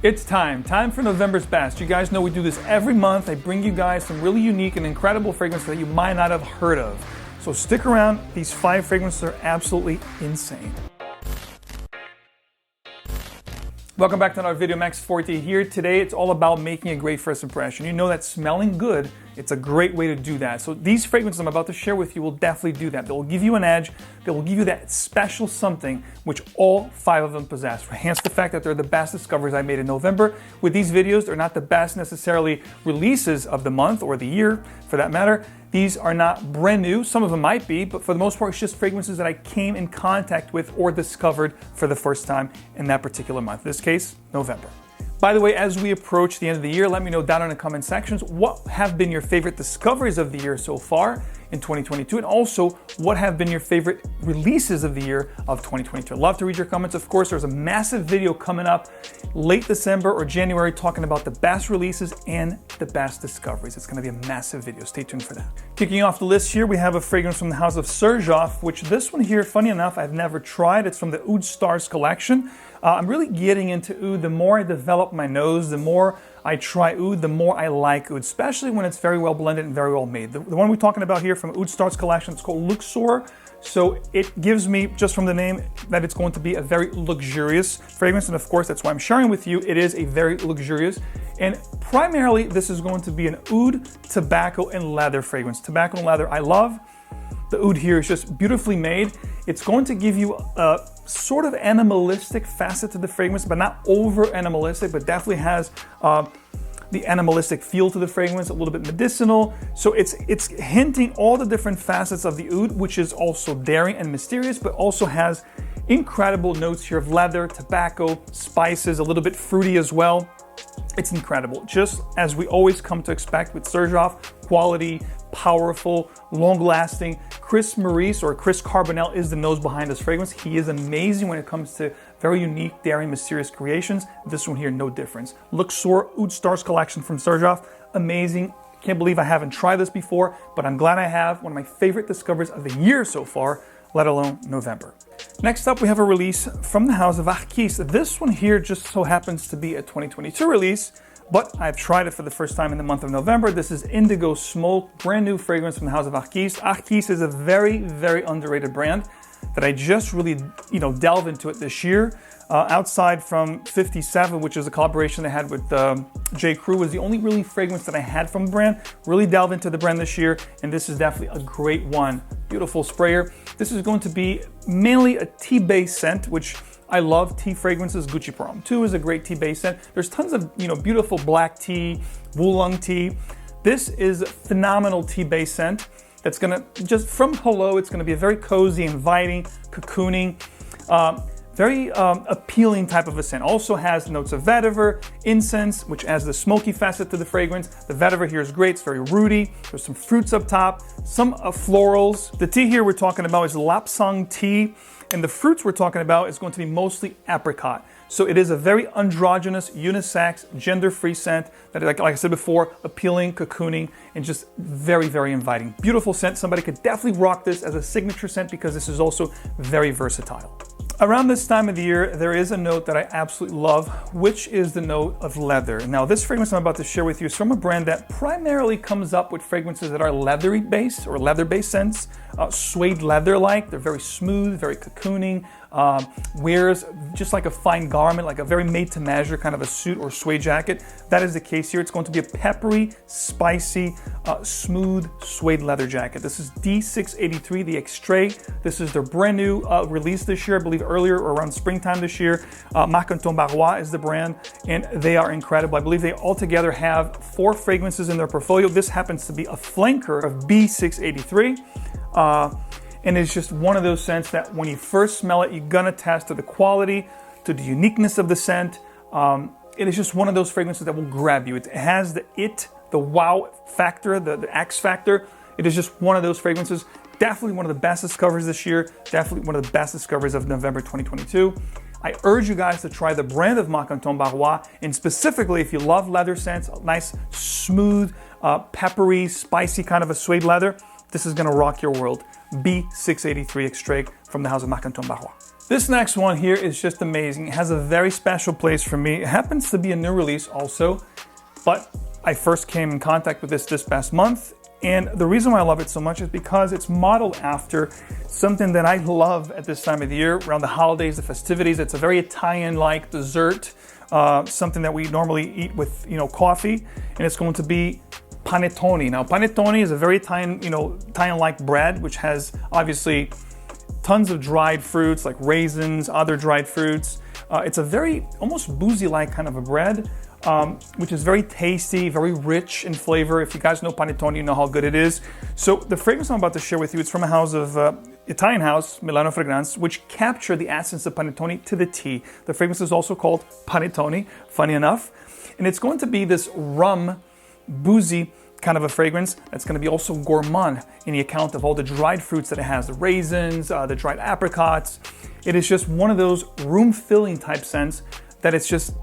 It's time for November's best. You guys know we do this every month. I bring you guys some really unique and incredible fragrances that you might not have heard of. So stick around, these 5 fragrances are absolutely insane. Welcome back to another video, 𝗦𝗘𝗡𝗧𝗫𝗣𝗟 here. Today it's all about making a great first impression. You know that smelling good, it's a great way to do that. So these fragrances I'm about to share with you will definitely do that. They will give you an edge, they will give you that special something which all 5 of them possess. Hence the fact that they're the best discoveries I made in November. With these videos, they're not the best necessarily releases of the month or the year for that matter. These are not brand new, some of them might be, but for the most part, it's just fragrances that I came in contact with or discovered for the first time in that particular month. In this case, November. By the way, as we approach the end of the year, let me know down in the comment sections what have been your favorite discoveries of the year so far in 2022, and also what have been your favorite releases of the year of 2022. I'd love to read your comments. Of course, there's a massive video coming up late December or January talking about the best releases and the best discoveries. It's going to be a massive video. Stay tuned for that. Kicking off the list here, we have a fragrance from the house of Serge Off, which this one here, funny enough, I've never tried. It's from the 𝗦𝗘𝗚𝗧𝗘𝗥 collection. I'm really getting into oud. The more I develop my nose, the more I try oud, the more I like oud, especially when it's very well blended and very well made. The one we're talking about here from 𝗦𝗘𝗚𝗧𝗘𝗥 collection, it's called Luxor. So it gives me, just from the name, that it's going to be a very luxurious fragrance. And of course, that's why I'm sharing with you. It is a very luxurious. And primarily, this is going to be an oud, tobacco, and leather fragrance. Tobacco and leather, I love. The oud here is just beautifully made. It's going to give you a sort of animalistic facet to the fragrance, but not over animalistic, but definitely has the animalistic feel to the fragrance, a little bit medicinal. So it's hinting all the different facets of the oud, which is also daring and mysterious, but also has incredible notes here of leather, tobacco, spices, a little bit fruity as well. It's incredible, just as we always come to expect with Serge Off. Quality, powerful, long-lasting. Chris Maurice, or Chris Carbonell, is the nose behind this fragrance. He is amazing when it comes to very unique, daring, mysterious creations. This one here, no difference. Luxor 𝗦𝗘𝗚𝗧𝗘𝗥 collection from Serge Off, amazing. Can't believe I haven't tried this before, but I'm glad I have. One of my favorite discoveries of the year so far, let alone November. Next up, we have a release from the house of 𝗥𝗘𝗚𝗧𝗏𝗏. This one here just so happens to be a 2022 release, but I've tried it for the first time in the month of November. This is Indigo Smoke, brand new fragrance from the house of 𝗥𝗘𝗚𝗧𝗏𝗏. 𝗥𝗘𝗚𝗧 is a very, very underrated brand that I just really, delve into it this year. Outside from 57, which is a collaboration I had with 𝗥𝗘𝗚𝗚, was the only really fragrance that I had from the brand. Really delve into the brand this year, and this is definitely a great one. Beautiful sprayer. This is going to be mainly a tea-based scent, which I love tea fragrances. Gucci Prom 2 is a great tea-based scent. There's tons of, beautiful black tea, oolong tea. This is a phenomenal tea-based scent that's gonna, just from hello, it's gonna be a very cozy, inviting, cocooning, very appealing type of a scent. Also has notes of vetiver, incense, which adds the smoky facet to the fragrance. The vetiver here is great, it's very rooty. There's some fruits up top, some florals. The tea here we're talking about is lapsang tea, and the fruits we're talking about is going to be mostly apricot. So it is a very androgynous, unisex, gender-free scent that, like I said before, appealing, cocooning, and just very, very inviting. Beautiful scent. Somebody could definitely rock this as a signature scent because this is also very versatile. Around this time of the year, there is a note that I absolutely love, which is the note of leather. Now, this fragrance I'm about to share with you is from a brand that primarily comes up with fragrances that are leathery based or leather-based scents, suede leather-like. They're very smooth, very cocooning, wears just like a fine garment, like a very made-to-measure kind of a suit or suede jacket. That is the case here. It's going to be a peppery, spicy, smooth suede leather jacket. This is D683, the 𝗥𝗘𝗚𝗧𝗏𝗏. This is their brand new release this year, I believe earlier or around springtime this year. Panettone is the brand, and they are incredible. I believe they altogether have 4 fragrances in their portfolio. This happens to be a flanker of B683. And it's just one of those scents that when you first smell it, you're gonna attest to the quality, to the uniqueness of the scent. It is just one of those fragrances that will grab you. It has the wow factor, the X factor. It is just one of those fragrances. Definitely one of the best discoveries this year. Definitely one of the best discoveries of November 2022. I urge you guys to try the brand of 𝗦𝗘𝗡𝗧𝗏𝗏, and specifically if you love leather scents, nice, smooth, peppery, spicy kind of a suede leather, this is gonna rock your world. B683 𝗥𝗘𝗚𝗏𝗏 from the house of 𝗦𝗘𝗡𝗧𝗏𝗏. This next one here is just amazing. It has a very special place for me. It happens to be a new release also, but I first came in contact with this past month. And the reason why I love it so much is because it's modeled after something that I love at this time of the year, around the holidays, the festivities. It's a very Italian-like dessert, something that we normally eat with, coffee, and it's going to be Panettone. Now, Panettone is a very Italian, Italian-like bread, which has obviously tons of dried fruits like raisins, other dried fruits. It's a very almost boozy-like kind of a bread, which is very tasty, very rich in flavor. If you guys know Panettone, you know how good it is. So the fragrance I'm about to share with you, it's from a house of Italian house, uniquefragrances, which capture the essence of Panettone to the T. The fragrance is also called Panettone, funny enough. And it's going to be this rum, boozy kind of a fragrance that's going to be also gourmand in the account of all the dried fruits that it has, the raisins, the dried apricots. It is just one of those room-filling type scents that it's just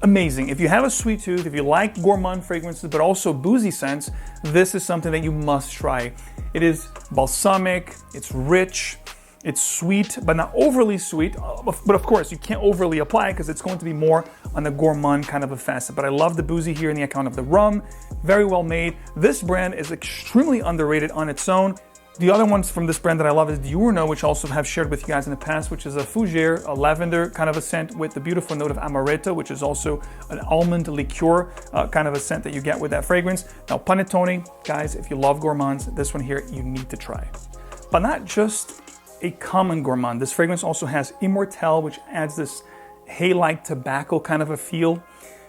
amazing. If you have a sweet tooth, if you like gourmand fragrances, but also boozy scents, this is something that you must try. It is balsamic, it's rich, it's sweet, but not overly sweet. But of course, you can't overly apply it because it's going to be more on the gourmand kind of a facet. But I love the boozy here in the account of the rum. Very well made. This brand is extremely underrated on its own. The other ones from this brand that I love is Diurno, which I also have shared with you guys in the past, which is a fougere, a lavender kind of a scent with the beautiful note of amaretto, which is also an almond liqueur kind of a scent that you get with that fragrance. Now, Panettone, guys, if you love gourmands, this one here you need to try. But not just a common gourmand. This fragrance also has 𝗦𝗘𝗚𝗧𝗘𝗥, which adds this hay-like tobacco kind of a feel.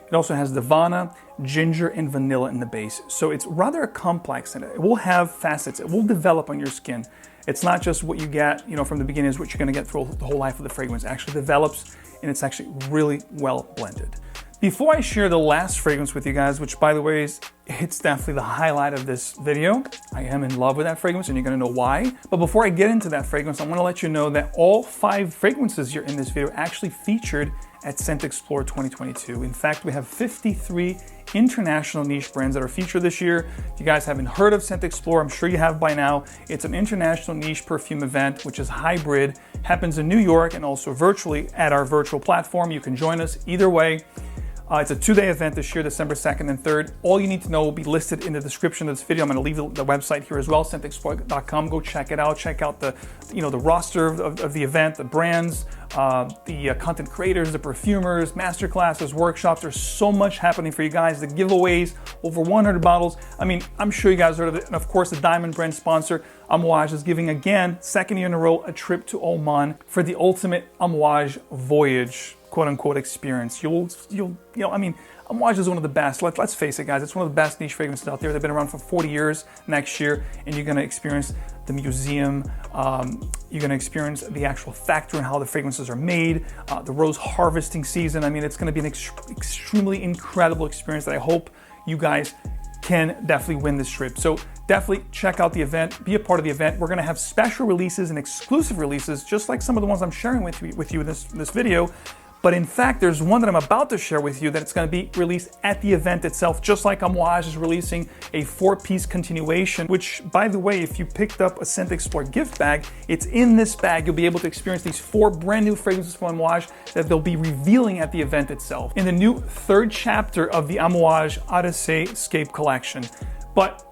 It also has Divana, ginger, and vanilla in the base. So it's rather a complex scent. It will have facets. It will develop on your skin. It's not just what you get, from the beginning is what you're going to get through the whole life of the fragrance. It actually develops, and it's actually really well blended. Before I share the last fragrance with you guys, which by the way it's definitely the highlight of this video. I am in love with that fragrance and you're gonna know why. But before I get into that fragrance, I wanna let you know that all 5 fragrances here in this video actually featured at ScentXplore 2022. In fact, we have 53 international niche brands that are featured this year. If you guys haven't heard of ScentXplore, I'm sure you have by now. It's an international niche perfume event, which is hybrid, happens in New York and also virtually at our virtual platform. You can join us either way. It's a 2-day event this year, December 2nd and 3rd. All you need to know will be listed in the description of this video. I'm going to leave the website here as well, ScentXplore.com. Go check it out. Check out the roster of the event, the brands, the content creators, the perfumers, masterclasses, workshops. There's so much happening for you guys. The giveaways, over 100 bottles. I mean, I'm sure you guys heard of it. And of course, the Diamond brand sponsor, Amouage, is giving again, 2nd year in a row, a trip to Oman for the ultimate Amouage voyage, quote-unquote, experience. Amouage is one of the best. Let's face it, guys. It's one of the best niche fragrances out there. They've been around for 40 years next year, and you're going to experience the museum. You're going to experience the actual factory and how the fragrances are made, the rose harvesting season. I mean, it's going to be an extremely incredible experience that I hope you guys can definitely win this trip. So definitely check out the event, be a part of the event. We're going to have special releases and exclusive releases, just like some of the ones I'm sharing with you in this video. But in fact, there's one that I'm about to share with you that it's going to be released at the event itself, just like Amouage is releasing a 4-piece continuation, which, by the way, if you picked up a ScentXplore gift bag, it's in this bag. You'll be able to experience these 4 brand new fragrances from Amouage that they'll be revealing at the event itself in the new 3rd chapter of the Amouage 𝗦𝗘𝗚𝗧𝗘𝗥 collection. But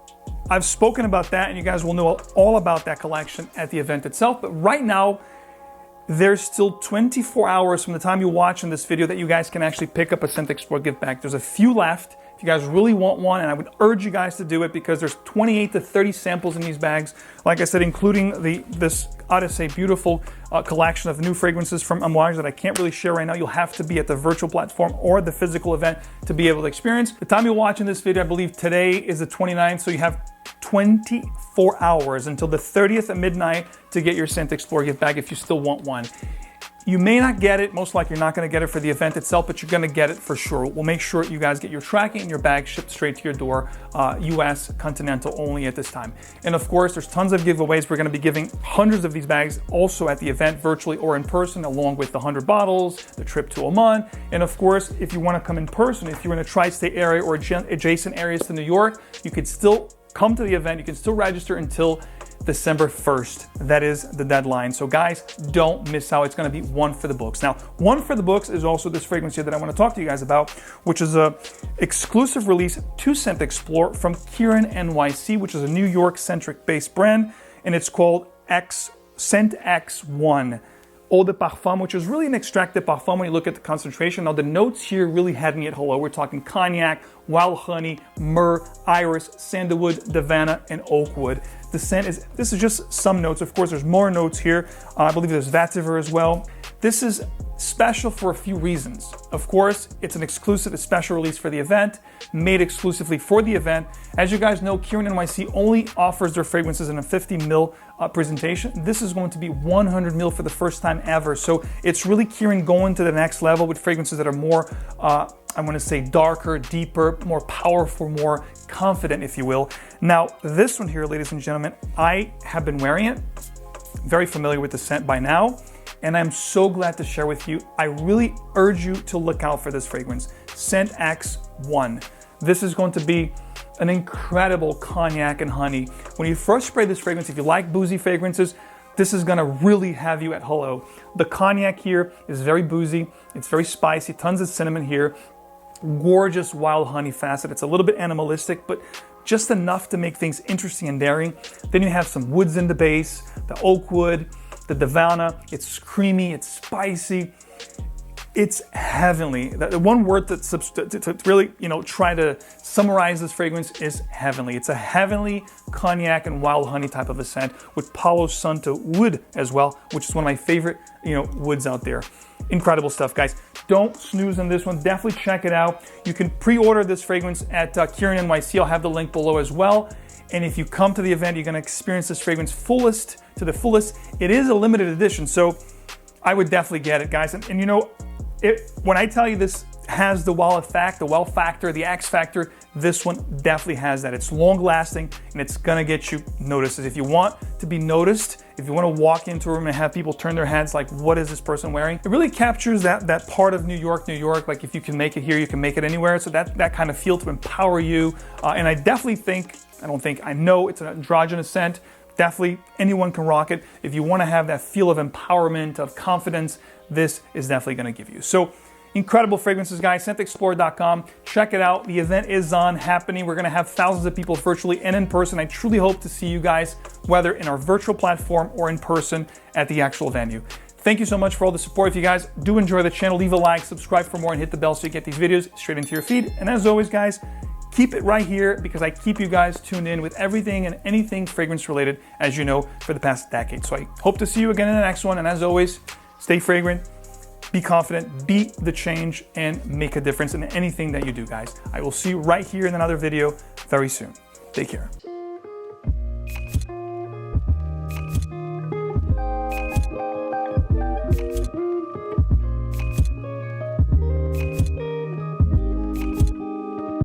I've spoken about that, and you guys will know all about that collection at the event itself. But right now, there's still 24 hours from the time you watch in this video that you guys can actually pick up a ScentXplore gift bag. There's a few left. If you guys really want one, and I would urge you guys to do it because there's 28 to 30 samples in these bags. Like I said, including this 𝗦𝗘𝗚𝗧𝗘𝗥 beautiful collection of new fragrances from Amouage that I can't really share right now. You'll have to be at the virtual platform or the physical event to be able to experience. The time you're watching this video, I believe today is the 29th, so you have 24 hours until the 30th at midnight to get your ScentXplore gift bag if you still want one. You may not get it, most likely you're not going to get it for the event itself, but you're going to get it for sure. We'll make sure you guys get your tracking and your bag shipped straight to your door, US continental only at this time. And of course, there's tons of giveaways. We're going to be giving hundreds of these bags also at the event, virtually or in person, along with the 100 bottles, the trip to Oman. And of course, if you want to come in person, if you're in a tri-state area or adjacent areas to New York, you could still come to the event. You can still register until December 1st. That is the deadline. So guys, don't miss out. It's going to be one for the books. Now, one for the books is also this fragrance here that I want to talk to you guys about, which is a exclusive release to ScentXplore from Kieran NYC, which is a New York-centric based brand, and it's called ScentX1. Eau de Parfum, which is really an extrait de parfum when you look at the concentration. Now the notes here really had me at hello. We're talking cognac, wild honey, myrrh, iris, sandalwood, davana, and oak wood. The scent is, this is just some notes. Of course, there's more notes here. I believe there's vetiver as well. This is special for a few reasons. Of course, it's an exclusive, a special release for the event, made exclusively for the event. As you guys know, Kieran NYC only offers their fragrances in a 50 ml presentation. This is going to be 100 ml for the first time ever. So it's really Kieran going to the next level with fragrances that are more, I want to say darker, deeper, more powerful, more confident, if you will. Now, this one here, ladies and gentlemen, I have been wearing it. Very familiar with the scent by now. And I'm so glad to share with you. I really urge you to look out for this fragrance, ScentX1. This is going to be an incredible cognac and honey. When you first spray this fragrance, if you like boozy fragrances, this is gonna really have you at hello. The cognac here is very boozy, it's very spicy, tons of cinnamon here, gorgeous wild honey facet. It's a little bit animalistic, but just enough to make things interesting and daring. Then you have some woods in the base, the oak wood, the davana. It's creamy, it's spicy, it's heavenly. The one word to really, try to summarize this fragrance is heavenly. It's a heavenly cognac and wild honey type of a scent with Palo Santo wood as well, which is one of my favorite, woods out there. Incredible stuff, guys. Don't snooze on this one. Definitely check it out. You can pre-order this fragrance at Kieran NYC. I'll have the link below as well. And if you come to the event, you're going to experience this fragrance to the fullest. It is a limited edition, so I would definitely get it, guys. And when I tell you this has the wow effect, the wow factor, the X factor, this one definitely has that. It's long lasting and it's going to get you noticed. If you want to be noticed, if you want to walk into a room and have people turn their heads like, what is this person wearing? It really captures that part of New York. Like if you can make it here, you can make it anywhere. So that kind of feel to empower you. And I definitely I know it's an androgynous scent. Definitely anyone can rock it. If you want to have that feel of empowerment, of confidence, this is definitely going to give you. So incredible fragrances, guys. ScentXplore.com. Check it out. The event is happening. We're going to have thousands of people virtually and in person. I truly hope to see you guys, whether in our virtual platform or in person at the actual venue. Thank you so much for all the support. If you guys do enjoy the channel, leave a like, subscribe for more, and hit the bell so you get these videos straight into your feed. And as always, guys, keep it right here because I keep you guys tuned in with everything and anything fragrance related, as you know, for the past decade. So I hope to see you again in the next one. And as always, stay fragrant, be confident, be the change, and make a difference in anything that you do, guys. I will see you right here in another video very soon. Take care.